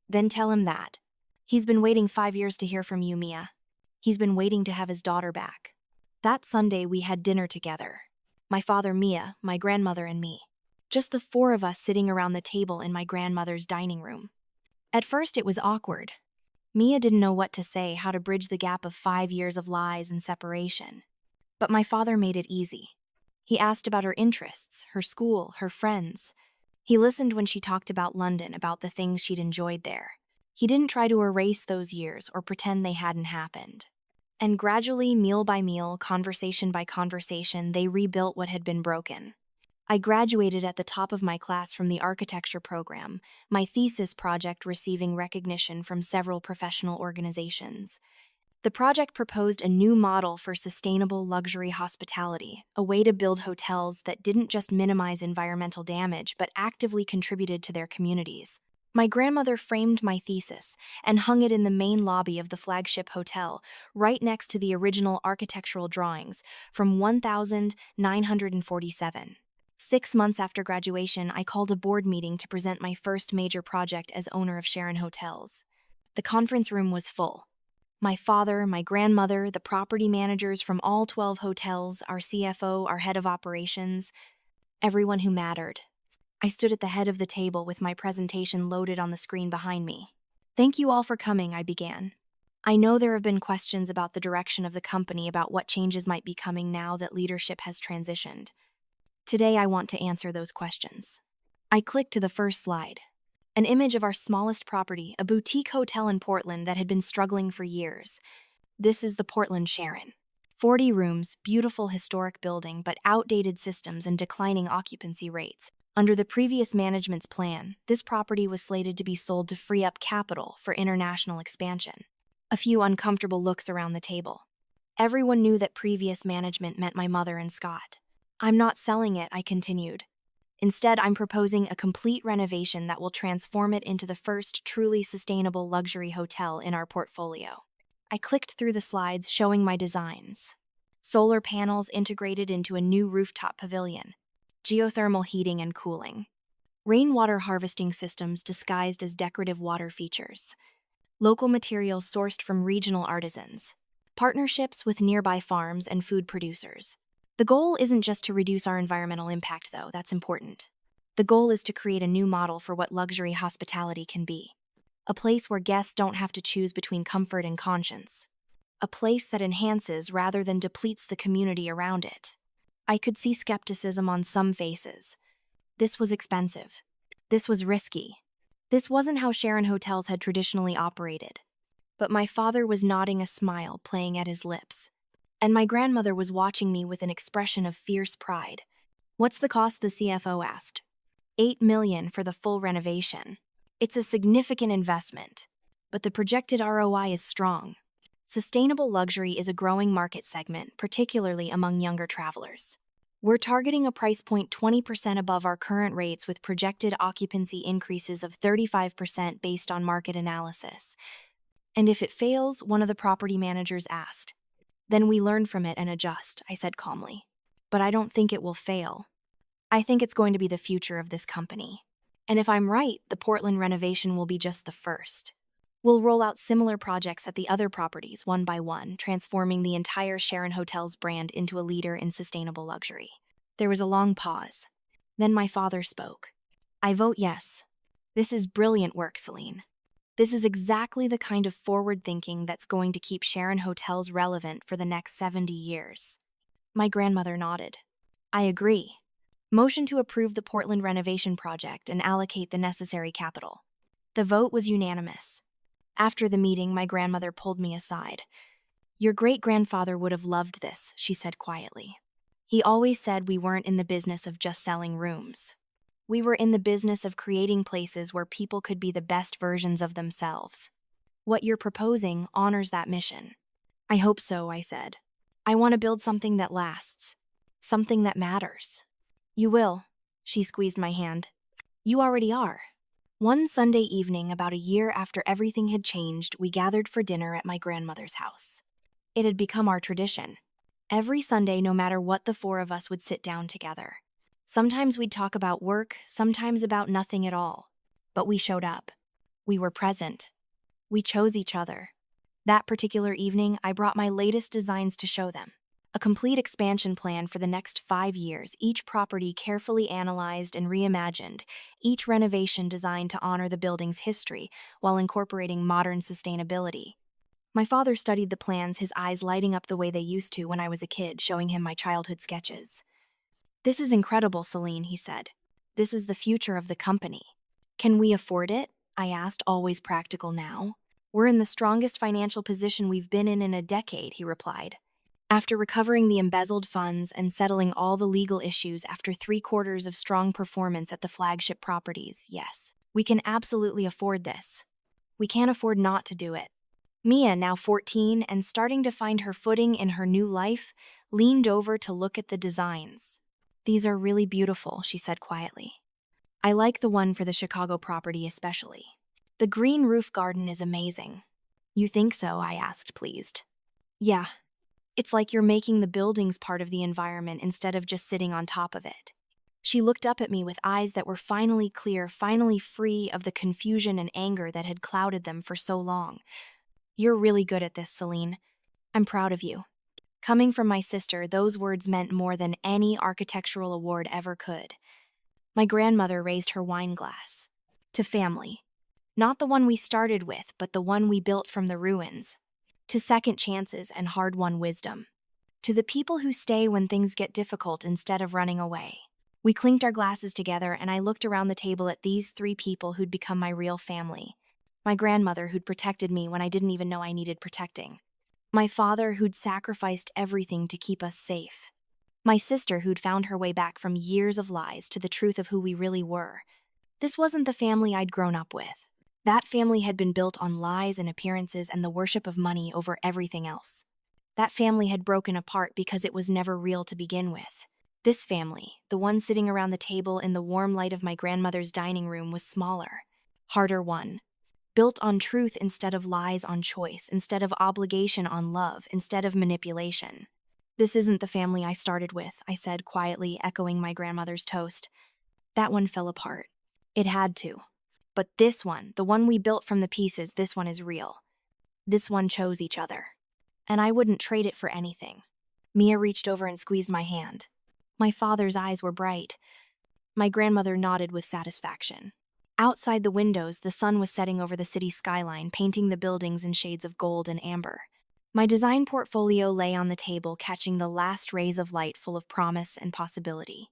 Then tell him that. He's been waiting 5 years to hear from you, Mia. He's been waiting to have his daughter back. That Sunday we had dinner together. My father, Mia, my grandmother, and me. Just the 4 of us sitting around the table in my grandmother's dining room. At first it was awkward. Mia didn't know what to say, how to bridge the gap of 5 years of lies and separation. But my father made it easy. He asked about her interests, her school, her friends. He listened when she talked about London, about the things she'd enjoyed there. He didn't try to erase those years or pretend they hadn't happened. And gradually, meal by meal, conversation by conversation, they rebuilt what had been broken. I graduated at the top of my class from the architecture program, my thesis project receiving recognition from several professional organizations. The project proposed a new model for sustainable luxury hospitality, a way to build hotels that didn't just minimize environmental damage but actively contributed to their communities. My grandmother framed my thesis and hung it in the main lobby of the flagship hotel, right next to the original architectural drawings from 1947. 6 months after graduation, I called a board meeting to present my first major project as owner of Sharon Hotels. The conference room was full. My father, my grandmother, the property managers from all 12 hotels, our CFO, our head of operations, everyone who mattered. I stood at the head of the table with my presentation loaded on the screen behind me. "Thank you all for coming," I began. "I know there have been questions about the direction of the company, about what changes might be coming now that leadership has transitioned. Today, I want to answer those questions." I clicked to the first slide. An image of our smallest property, a boutique hotel in Portland that had been struggling for years. This is the Portland Sharon. 40 rooms, beautiful historic building, but outdated systems and declining occupancy rates. Under the previous management's plan, this property was slated to be sold to free up capital for international expansion. A few uncomfortable looks around the table. Everyone knew that previous management meant my mother and Scott. "I'm not selling it," I continued. "Instead, I'm proposing a complete renovation that will transform it into the first truly sustainable luxury hotel in our portfolio." I clicked through the slides showing my designs. Solar panels integrated into a new rooftop pavilion. Geothermal heating and cooling. Rainwater harvesting systems disguised as decorative water features. Local materials sourced from regional artisans. Partnerships with nearby farms and food producers. The goal isn't just to reduce our environmental impact, though, that's important. The goal is to create a new model for what luxury hospitality can be. A place where guests don't have to choose between comfort and conscience. A place that enhances rather than depletes the community around it. I could see skepticism on some faces. This was expensive. This was risky. This wasn't how Sharon Hotels had traditionally operated. But my father was nodding, a smile playing at his lips. And my grandmother was watching me with an expression of fierce pride. "What's the cost?" the CFO asked. $8 million for the full renovation. It's a significant investment, but the projected ROI is strong. Sustainable luxury is a growing market segment, particularly among younger travelers. We're targeting a price point 20% above our current rates, with projected occupancy increases of 35% based on market analysis. "And if it fails?" one of the property managers asked. "Then we learn from it and adjust," I said calmly. "But I don't think it will fail. I think it's going to be the future of this company. And if I'm right, the Portland renovation will be just the first. We'll roll out similar projects at the other properties one by one, transforming the entire Sharon Hotels brand into a leader in sustainable luxury." There was a long pause. Then my father spoke. "I vote yes. This is brilliant work, Celine. This is exactly the kind of forward thinking that's going to keep Sharon Hotels relevant for the next 70 years. My grandmother nodded. "I agree. Motion to approve the Portland renovation project and allocate the necessary capital." The vote was unanimous. After the meeting, my grandmother pulled me aside. "Your great-grandfather would have loved this," she said quietly. "He always said we weren't in the business of just selling rooms. We were in the business of creating places where people could be the best versions of themselves. What you're proposing honors that mission." "I hope so," I said. "I want to build something that lasts. Something that matters." "You will." She squeezed my hand. "You already are." One Sunday evening, about a year after everything had changed, we gathered for dinner at my grandmother's house. It had become our tradition. Every Sunday, no matter what, the four of us would sit down together. Sometimes we'd talk about work, sometimes about nothing at all. But we showed up. We were present. We chose each other. That particular evening, I brought my latest designs to show them. A complete expansion plan for the next 5 years, each property carefully analyzed and reimagined, each renovation designed to honor the building's history while incorporating modern sustainability. My father studied the plans, his eyes lighting up the way they used to when I was a kid, showing him my childhood sketches. "This is incredible, Celine," he said. This is the future of the company. Can we afford it? I asked, always practical now. We're in the strongest financial position we've been in a decade, he replied. After recovering the embezzled funds and settling all the legal issues after 3/4 of strong performance at the flagship properties, yes, we can absolutely afford this. We can't afford not to do it. Mia, now 14 and starting to find her footing in her new life, leaned over to look at the designs. These are really beautiful, she said quietly. I like the one for the Chicago property especially. The green roof garden is amazing. You think so? I asked, pleased. Yeah. It's like you're making the buildings part of the environment instead of just sitting on top of it. She looked up at me with eyes that were finally clear, finally free of the confusion and anger that had clouded them for so long. You're really good at this, Celine. I'm proud of you. Coming from my sister, those words meant more than any architectural award ever could. My grandmother raised her wine glass. To family. Not the one we started with, but the one we built from the ruins. To second chances and hard-won wisdom. To the people who stay when things get difficult instead of running away. We clinked our glasses together and I looked around the table at these 3 people who'd become my real family. My grandmother who'd protected me when I didn't even know I needed protecting. My father who'd sacrificed everything to keep us safe. My sister who'd found her way back from years of lies to the truth of who we really were. This wasn't the family I'd grown up with. That family had been built on lies and appearances and the worship of money over everything else. That family had broken apart because it was never real to begin with. This family, the one sitting around the table in the warm light of my grandmother's dining room, was smaller, harder won. Built on truth instead of lies, on choice, instead of obligation, on love, instead of manipulation. This isn't the family I started with, I said quietly, echoing my grandmother's toast. That one fell apart. It had to. But this one, the one we built from the pieces, this one is real. This one chose each other. And I wouldn't trade it for anything. Mia reached over and squeezed my hand. My father's eyes were bright. My grandmother nodded with satisfaction. Outside the windows, the sun was setting over the city skyline, painting the buildings in shades of gold and amber. My design portfolio lay on the table, catching the last rays of light full of promise and possibility.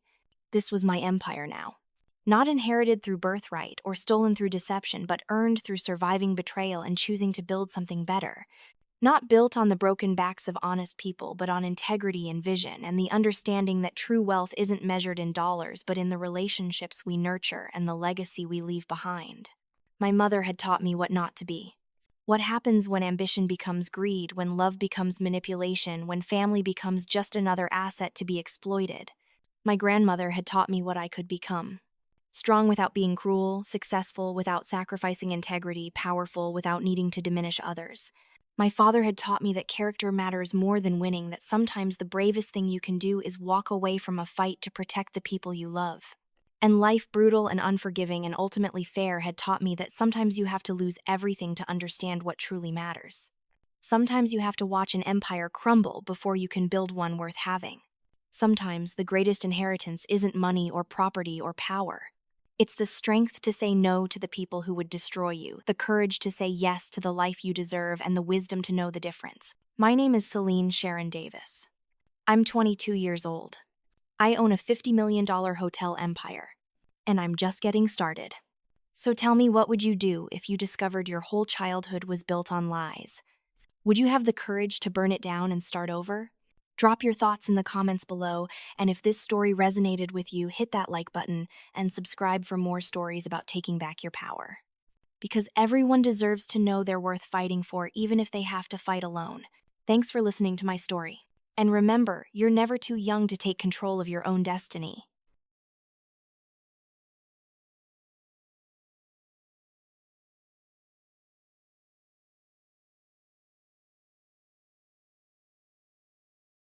This was my empire now. Not inherited through birthright or stolen through deception, but earned through surviving betrayal and choosing to build something better. Not built on the broken backs of honest people, but on integrity and vision and the understanding that true wealth isn't measured in dollars, but in the relationships we nurture and the legacy we leave behind. My mother had taught me what not to be. What happens when ambition becomes greed, when love becomes manipulation, when family becomes just another asset to be exploited. My grandmother had taught me what I could become. Strong without being cruel, successful without sacrificing integrity, powerful without needing to diminish others. My father had taught me that character matters more than winning, that sometimes the bravest thing you can do is walk away from a fight to protect the people you love. And life, brutal and unforgiving and ultimately fair, had taught me that sometimes you have to lose everything to understand what truly matters. Sometimes you have to watch an empire crumble before you can build one worth having. Sometimes the greatest inheritance isn't money or property or power. It's the strength to say no to the people who would destroy you, the courage to say yes to the life you deserve, and the wisdom to know the difference. My name is Celine Sharon Davis. I'm 22 years old. I own a $50 million hotel empire. And I'm just getting started. So tell me, what would you do if you discovered your whole childhood was built on lies? Would you have the courage to burn it down and start over? Drop your thoughts in the comments below, and if this story resonated with you, hit that like button and subscribe for more stories about taking back your power. Because everyone deserves to know they're worth fighting for, even if they have to fight alone. Thanks for listening to my story. And remember, you're never too young to take control of your own destiny.